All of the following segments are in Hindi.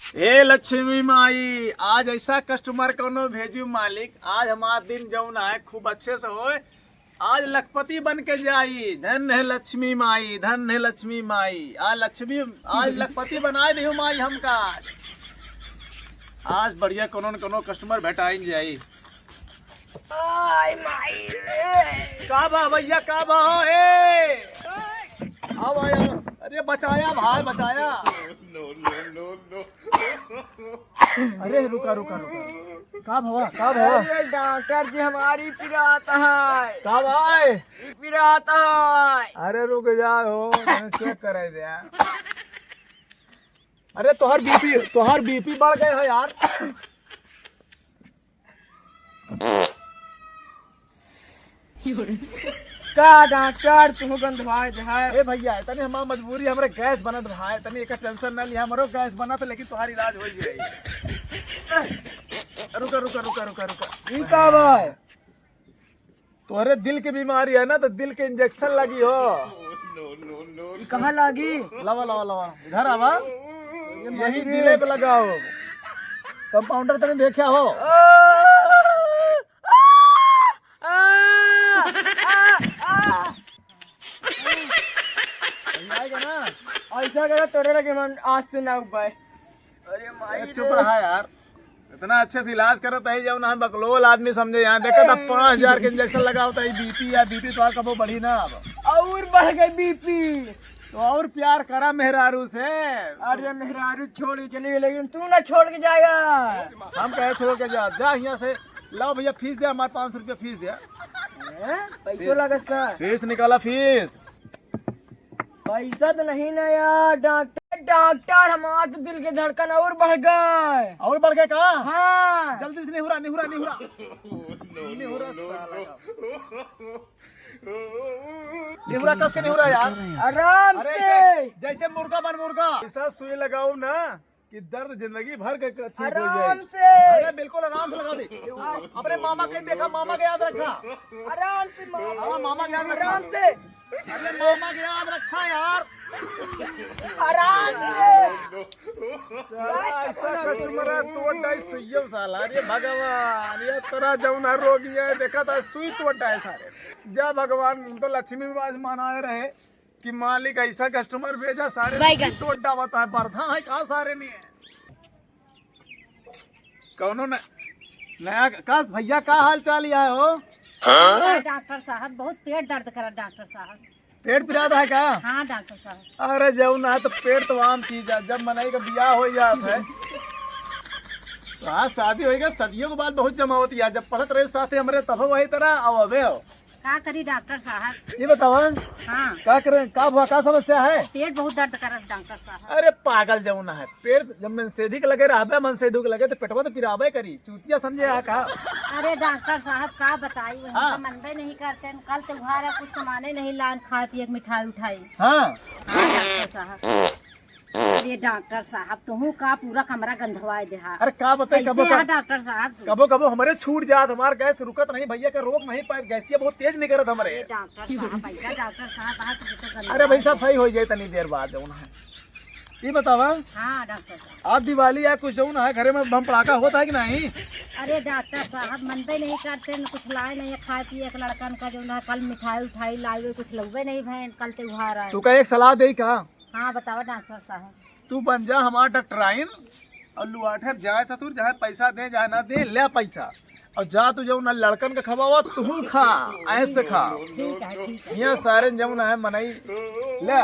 ए लक्ष्मी माई, आज ऐसा कस्टमर कोनो भेजू मालिक, आज हमारा दिन जौन है खूब अच्छे से होए। आज लखपति बन के जाई। धन है लक्ष्मी माई, धन है लक्ष्मी माई। आज लखपति बनाए दियो माई हमका। आज बढ़िया कोनो न कोनो कस्टमर भेटाइन जाई। का बा भैया, का बा हो ए? आओ आया। अरे बचाया भाई, बचाया। अरे रुका रुका रुका, का भवा, का भवा? अरे डॉक्टर जी हमारी पिराता है, का भाई? पिराता है। अरे रुक जाओ, मैंने चेक करे दे। अरे तोहर बीपी बढ़ गए है यार। का डॉक्टर तुम गंधवाए है? ए भैया, तनी हमार मजबूरी, हमरे गैस बनत भाई। तनी एक टेंशन ना लिया, हमरो गैस बनत, लेकिन तुम्हारी इलाज हो जाई। रुका रुका रुका रुका रुका। ई का भाई? तोहरे दिल की बीमारी है ना, तो दिल के इंजेक्शन लगी हो। ई कहाँ लगी? लवा लवा लवा, इधर आवा। यही दिले पे लगाओ। कंपाउंडर तने देखा हो? आएगा ना। ऐसा करा तोरे लगे मन आज से ना उपाय। अरे माई चुप रहा यार, इतना अच्छे से इलाज करत है। जब ना बकलोल आदमी समझे। यहाँ देखा था 5000 के इंजेक्शन लगा होता है। बीपी या बीपी तो कबो बढ़ी ना। अब और बढ़ गई बीपी। तो और प्यार करा मेहरारू से। अरे मेहरारू छोड़ के चली गई, लेकिन तू ना छोड़ के जाएगा। हम कहे छोड़ के जा यहाँ से। लाओ भैया फीस दे, हमारे 500 रुपया फीस दे। पैसों लगत का? फीस निकाला, फीस। पैसा तो नहीं ना यार। डॉक्टर हमारा तो दिल के धड़कन और बढ़ गए। और बढ़ गए का? हाँ जल्दी से निहुरा निहुरा निहुरा निहुरा साला का। निहुरा कस के निहुरा यार। आराम अरे से। जैसे मुर्गा बन मुर्गा। ऐसा सुई लगाओ ना कि दर्द जिंदगी भर के ठीक हो जाए। आराम से। अरे बिल्कुल आराम से लगा दे। अपने मामा के देखा, मामा के याद रखा। आराम से मामा के याद रखा। आराम से। अरे मामा के याद रखा यार। आराम से। साला ऐसा कस्टमर है, तोड़ डाई सुइयों साला। अरे भगवान, ये तोरा जौना रोगी है, देखा था सुई तोड़ डाए सारे। जा भगवान, तो लक्ष्मी बाज मनाए रहे कि मालिक ऐसा कस्टमर भेजा, सारे तोड़ डावता है। बरधा है का सारे नहीं है। कौनो नया का भैया, का हाल चाल है हो? डॉक्टर साहब बहुत पेट दर्द करा डॉक्टर साहब। पेट पिराता है का? हाँ डॉक्टर साहब। अरे जौना है तो पेट तो आम चीज है। जब मनाई का ब्याह हो जात है तो आज शादी होएगा, सदियों के बाद बहुत जमा होती है। जब पढ़त रहे साथे हमरे तब वही तरह अब अबे हो। का करी डॉक्टर साहब? ये बताओ हाँ का करें, का हुआ, का समस्या है? पेट बहुत दर्द करा डॉक्टर साहब। अरे पागल जमुना है। पेट जब मनसेधी के लगे रहबे, मनसेधु के लगे तो पेटवा तो पिराबे करी। चूतिया समझे है का? अरे डॉक्टर साहब का बताई, हाँ। हम मनबे नहीं करते। कल त्योहार है, कुछ सामाने नहीं लान खाती, एक मिठाई उठाई। हाँ हाँ डॉक्टर साहब। अरे डॉक्टर साहब तुम का पूरा कमरा गंधवाए दे। अरे का बताए, कबो कैसे है डॉक्टर साहब? कबो कबो हमारे छूट जात। हमार गैस रुकत नहीं, भैया का रोक नहीं पाए। गैसिया बहुत तेज निकलत हमरे। अरे डॉक्टर साहब ऐसा डॉक्टर साहब आज तो गंधवाए। अरे भाई साहब सही हो जाए तनी देर बाद जमुना है। ये बतावा, हाँ डॉक्टर साहब। आज दिवाली है, कुछ जमुना है घरे में बम पड़ाका होता है कि नहीं? अरे डॉक्टर साहब मनबे नहीं करते, न कुछ लाए नहीं है खाए पिए। एक लड़कन का जो है कल मिठाई उठाई लाए, कुछ लगवे नहीं भैन। कल त्योहार है। तू का एक सलाह दे का? हाँ बताओ डॉक्टर साहब। तू बन जा हमारा डॉक्टराइन और लुआठे जाए सतुर, चाहे पैसा दे चाहे ना दे, ले पैसा। और जा तू जो ना लड़कन का खवावा तू खा, ऐसे खा। ठीक है ठीक है। यहाँ सारे जमुना है मनई ले।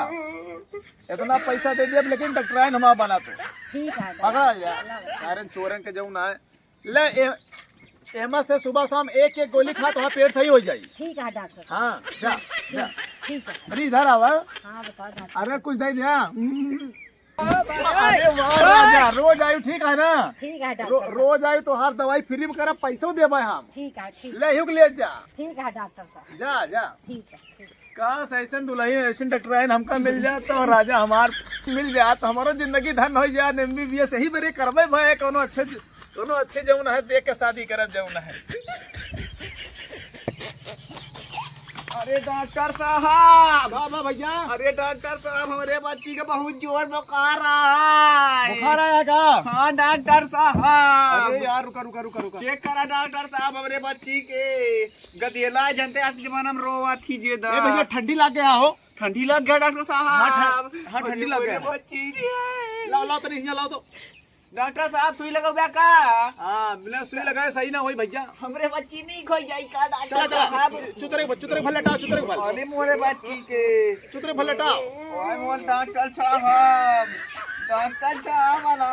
इतना पैसा दे दिया, लेकिन डॉक्टराइन हमारा बना तो ठीक है पकड़ा जा। सारे चोरन के जमुना है ले। एमा से सुबह शाम एक एक गोली खा, तो पेट सही हो जाए। ठीक है डॉक्टर साहब। हाँ जा जा। ठीक है। अरे इधर आवा। हाँ बताओ डॉक्टर। अरे कुछ नहीं दिया। अरे वाह राजा, रोज आयु ठीक है ना? ठीक है डॉक्टर। रोज आयु तो हर दवाई फ्री में करा, पैसों देबे हम। ठीक है ठीक। ले युग ले जा। ठीक है डॉक्टर साहब। जा जा। ठीक है ठीक। काश ऐसन दुल्हन ऐसन डॉक्टराइन हमका मिल जात तो राजा हमार मिल जात, तो हमारो जिंदगी धन हो जात। MBBS यही बरे करबे भाई। कोनो अच्छे जौन है देख के शादी करब जौन है। अरे डॉक्टर साहब, वाह वाह भैया, अरे डॉक्टर साहब, हमारे बच्ची का बहुत जोर बुखार रहा है। बुखार आया का? हाँ डॉक्टर साहब, अरे यार रुका रुका रुका रुका। चेक करा डॉक्टर साहब, हमारे बच्ची के गदेला जनते आज के जमाना में रोवा थी जे ए भैया ठंडी लग गया हो? ठंडी लग गया डॉक्टर साहब। हाँ, ठंडी लग गया। बच्ची के। लाओ लाओ तो नहीं लाओ तो। डॉक्टर साहब सुई लगाओ का? हाँ बिना सुई लगाए सही ना होई भैया। हमरे बच्ची नहीं खोई जाई का चला डॉक्टर चला साहब? चुतरे भल लटाओ, चुतरे भल, अरे मोरे बच्ची के। चुतरे भल लटाओ। ओए मोर डॉक्टर साहब, डॉक्टर साहब आना।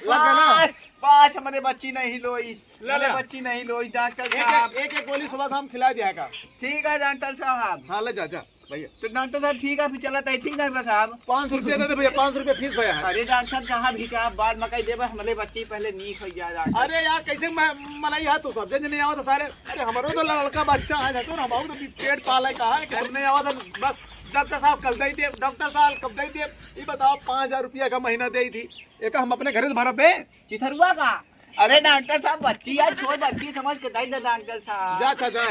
लग गया ना? पाँच हमारे बच्ची नहीं लोई, ले हमारे ले। बच्ची नहीं लोई डॉक्टर एक साहब। एक एक गोली सुबह शाम खिला दिया का। ठीक है डॉक्टर साहब। हाँ ले जा जा भैया। तो डॉक्टर साहब ठीक है, फिर चलता है। ठीक डॉक्टर साहब। 500 रुपया दे दे भैया, 500 रुपया फीस भैया है। अरे डॉक्टर साहब हिसाब बाद मकई देबे, हमारे बच्ची पहले नीक हो जाए डॉक्टर। अरे यार कैसे मलाई है तो सब जन नहीं आवा तो सारे। अरे हमारो तो लड़का बच्चा है तो हम तो पेट पाले का है कि सब नहीं आवा तो बस। डॉक्टर साहब कल दे दिए, डॉक्टर साहब कब दे दिए ये बताओ? 5000 रुपया का महीना दे थी, एक हम अपने घर से भरा पे। चिथरुआ का? अरे डॉक्टर साहब बच्ची यार, छोड़ बच्ची समझ के दे दे डॉक्टर साहब। जा जा जा।